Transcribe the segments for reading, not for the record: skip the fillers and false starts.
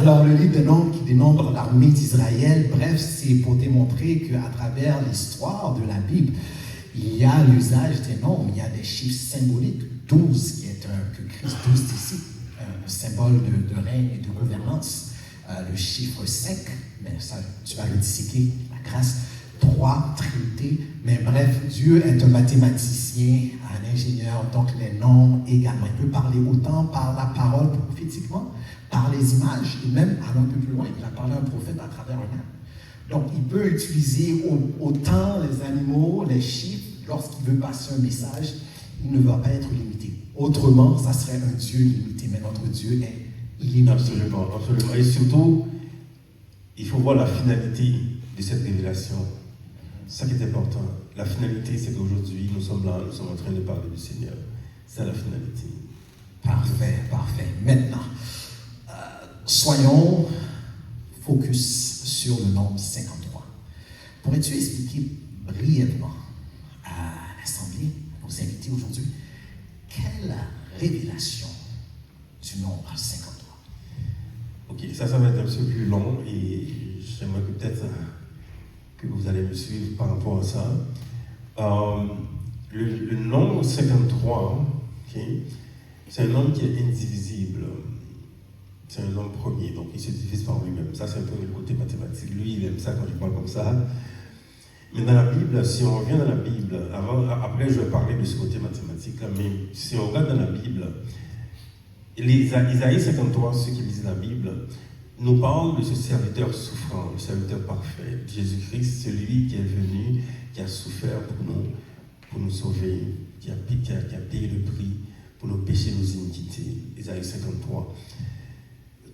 Alors, le livre de Nombres qui dénombre l'armée d'Israël, bref, c'est pour démontrer qu'à travers l'histoire de la Bible, il y a l'usage des nombres, il y a des chiffres symboliques, 12, que Christ 12 ici, un symbole de règne et de gouvernance. Le chiffre 5, mais ça, tu vas le disséquer, la grâce. 3, Trinité, mais bref, Dieu est un mathématicien, un ingénieur, donc les nombres également. Il peut parler autant par la parole prophétiquement, par les images, et même aller un peu plus loin, il a parlé à un prophète à travers un âme. Donc, il peut utiliser autant les animaux, les chiffres, lorsqu'il veut passer un message, il ne va pas être limité. Autrement, ça serait un Dieu limité, mais notre Dieu est illimité. Absolument, absolument. Et surtout, il faut voir la finalité de cette révélation. C'est ça qui est important. La finalité, c'est qu'aujourd'hui, nous sommes là, nous sommes en train de parler du Seigneur. C'est la finalité. Parfait, parfait. Maintenant, soyons focus sur le nombre 53. Pourrais-tu expliquer brièvement à l'Assemblée, à nos invités aujourd'hui, quelle révélation du nombre 53? Ok, ça va être un peu plus long et j'aimerais que peut-être que vous allez me suivre par rapport à ça. Le nombre 53, okay, c'est un nombre qui est indivisible. C'est un nombre premier, donc il se divise par lui-même. Ça, c'est un peu le côté mathématique. Lui, il aime ça quand je parle comme ça. Mais dans la Bible, si on revient dans la Bible, après je vais parler de ce côté mathématique, là, mais si on regarde dans la Bible, Isaïe 53, ceux qui lisent la Bible, nous parle de ce serviteur souffrant, le serviteur parfait, Jésus-Christ, celui qui est venu, qui a souffert pour nous sauver, qui a payé le prix pour nos péchés, nos iniquités. Isaïe 53.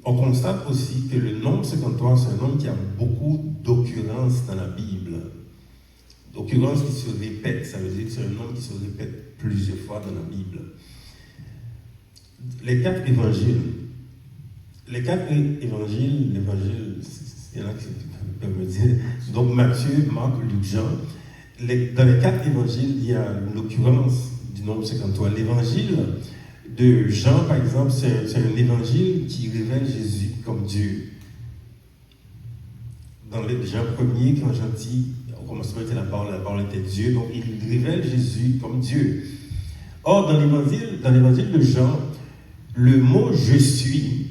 On constate aussi que le nombre 53, c'est un nombre qui a beaucoup d'occurrences dans la Bible. D'occurrences qui se répètent, ça veut dire que c'est un nombre qui se répète plusieurs fois dans la Bible. Les quatre évangiles, l'évangile, il y en a qui peuvent me dire, donc Matthieu, Marc, Luc, Jean, dans les quatre évangiles, il y a une occurrence du nombre 53. L'évangile de Jean, par exemple, c'est un évangile qui révèle Jésus comme Dieu. Dans Jean 1er, quand Jean dit, au commencement était la parole était Dieu, donc il révèle Jésus comme Dieu. Or, dans l'évangile de Jean, le mot « je suis »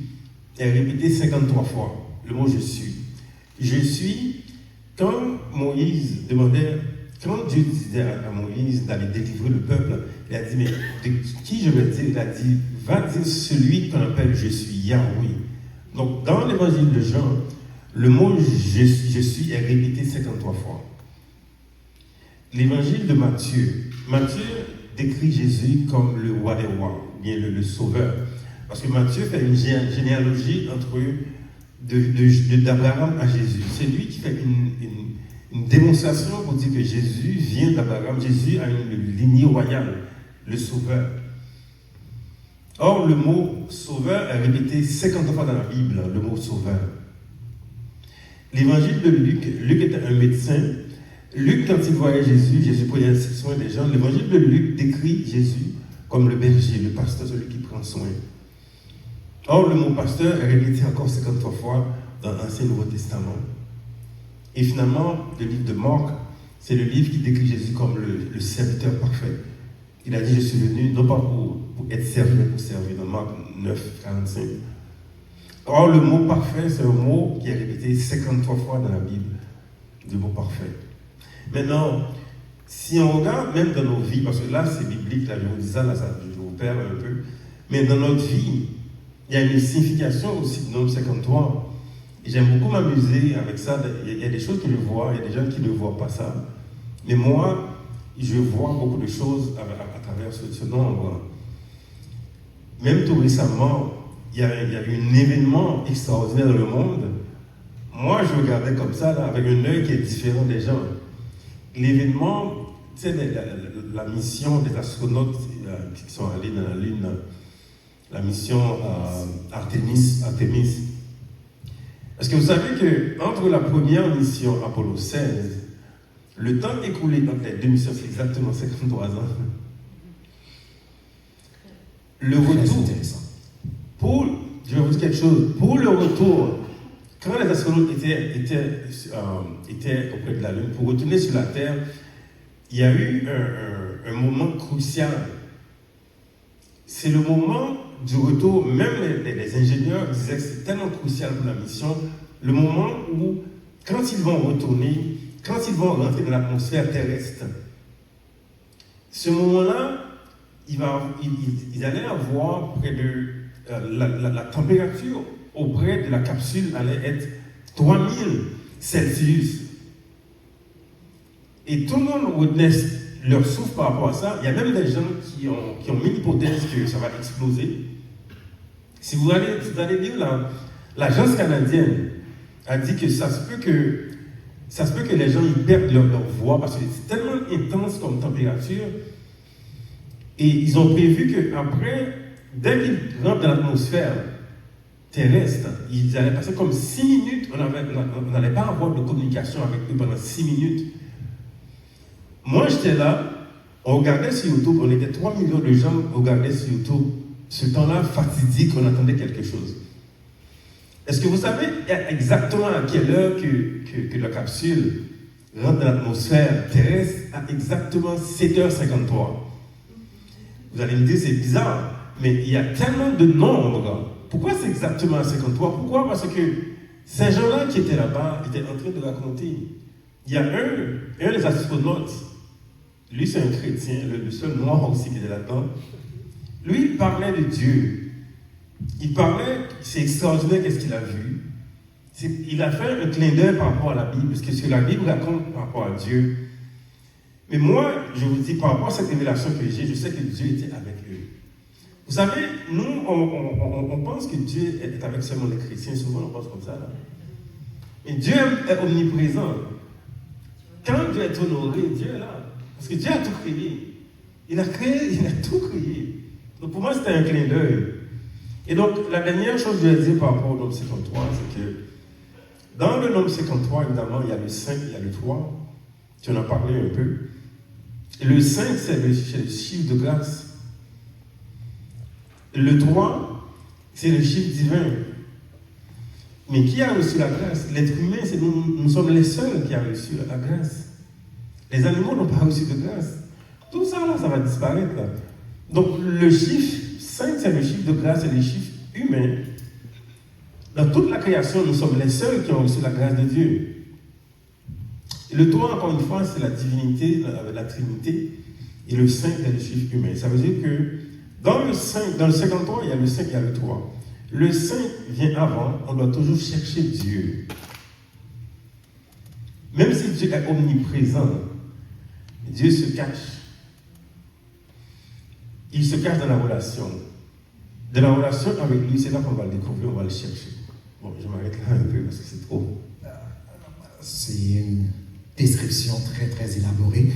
est répété 53 fois. Le mot « je suis ». Je suis, quand Dieu disait à Moïse d'aller délivrer le peuple, il a dit, mais de qui je vais dire? Il a dit, va dire celui qu'on appelle je suis, Yahweh. Donc, dans l'évangile de Jean, le mot je suis est répété 53 fois. L'évangile de Matthieu décrit Jésus comme le roi des rois, ou bien le sauveur. Parce que Matthieu fait une généalogie d'Abraham à Jésus. C'est lui qui fait une démonstration pour dire que Jésus vient d'Abraham. Jésus a une lignée royale, le sauveur. Or, le mot sauveur est répété 50 fois dans la Bible, le mot sauveur. L'évangile de Luc était un médecin. Luc, quand il voyait Jésus prenait soin des gens. L'évangile de Luc décrit Jésus comme le berger, le pasteur, celui qui prend soin. Or, le mot pasteur est répété encore 53 fois dans l'Ancien et Nouveau Testament. Et finalement, le livre de Marc, c'est le livre qui décrit Jésus comme le serviteur parfait. Il a dit, je suis venu non pas pour être servi, mais pour servir, dans Marc 9, 45. Or, le mot parfait, c'est un mot qui est répété 53 fois dans la Bible, le mot parfait. Maintenant, si on regarde même dans nos vies, parce que là, c'est biblique, là, je vous dis ça, là, je vous perds un peu, mais dans notre vie, il y a une signification aussi du nombre 53. Et j'aime beaucoup m'amuser avec ça. Il y a des choses que je vois, il y a des gens qui ne voient pas ça. Mais moi, je vois beaucoup de choses à travers ce nombre. Même tout récemment, il y a eu un événement extraordinaire dans le monde. Moi, je regardais comme ça, là, avec un œil qui est différent des gens. L'événement, tu sais, la mission des astronautes qui sont allés dans la Lune, la mission Artemis. Est-ce que vous savez qu'entre la première mission Apollo 16, le temps écoulé entre les deux missions, c'est exactement 53 ans. Le retour, je vais vous dire quelque chose. Pour le retour, quand les astronautes étaient auprès de la Lune, pour retourner sur la Terre, il y a eu un moment crucial. C'est le moment du retour, même les ingénieurs disaient que c'est tellement crucial pour la mission, le moment où, quand ils vont retourner, quand ils vont rentrer dans l'atmosphère terrestre, ce moment-là, ils allaient avoir près de la température auprès de la capsule allait être 3000 Celsius. Et tout le monde retenait leur souffle par rapport à ça. Il y a même des gens qui ont mis l'hypothèse que ça va exploser. Si vous allez lire, l'agence canadienne a dit que ça se peut que les gens ils perdent leur voix parce que c'est tellement intense comme température. Et ils ont prévu qu'après, dès qu'ils rentrent dans l'atmosphère terrestre, ils allaient passer comme 6 minutes, on n'allait pas avoir de communication avec eux pendant 6 minutes. Moi, j'étais là, on regardait sur YouTube, on était 3 millions de gens regardaient sur YouTube. Ce temps-là fatidique, on attendait quelque chose. Est-ce que vous savez exactement à quelle heure que la capsule rentre dans l'atmosphère terrestre? À exactement 7h53. Vous allez me dire, c'est bizarre, mais il y a tellement de nombres. Pourquoi c'est exactement à 53? Pourquoi? Parce que ces gens-là qui étaient là-bas étaient en train de raconter. Il y a un des astronautes, lui c'est un chrétien, le seul noir aussi qui était là-dedans. Lui, il parlait de Dieu. Il parlait, c'est extraordinaire qu'est-ce qu'il a vu. Il a fait un clin d'œil par rapport à la Bible, parce que ce que la Bible raconte par rapport à Dieu. Mais moi, je vous dis, par rapport à cette révélation que j'ai, je sais que Dieu était avec eux. Vous savez, nous, on pense que Dieu est avec seulement les chrétiens, souvent on pense comme ça. Là. Mais Dieu est omniprésent. Quand Dieu est honoré, Dieu est là. Parce que Dieu a tout créé. Il a tout créé. Donc pour moi, c'était un clin d'œil. Et donc, la dernière chose que je vais dire par rapport au nombre 53, c'est que dans le nombre 53, évidemment, il y a le 5, il y a le 3. Tu en as parlé un peu. Et le 5, c'est le chiffre de grâce. Le 3, c'est le chiffre divin. Mais qui a reçu la grâce? L'être humain, c'est nous sommes les seuls qui ont reçu la grâce. Les animaux n'ont pas reçu de grâce. Tout ça, là, ça va disparaître. Là. Donc, le chiffre 5, c'est le chiffre de grâce, c'est le chiffre humain. Dans toute la création, nous sommes les seuls qui ont reçu la grâce de Dieu. Et le 3, encore une fois, c'est la divinité, la Trinité. Et le 5, c'est le chiffre humain. Ça veut dire que dans le 53, il y a le 5, il y a le 3. Le 5 vient avant, on doit toujours chercher Dieu. Même si Dieu est omniprésent, Dieu se cache. Il se cache dans la relation. De la relation avec lui, c'est là qu'on va le découvrir, on va le chercher. Bon, je m'arrête là un peu parce que c'est trop. C'est une description très, très élaborée.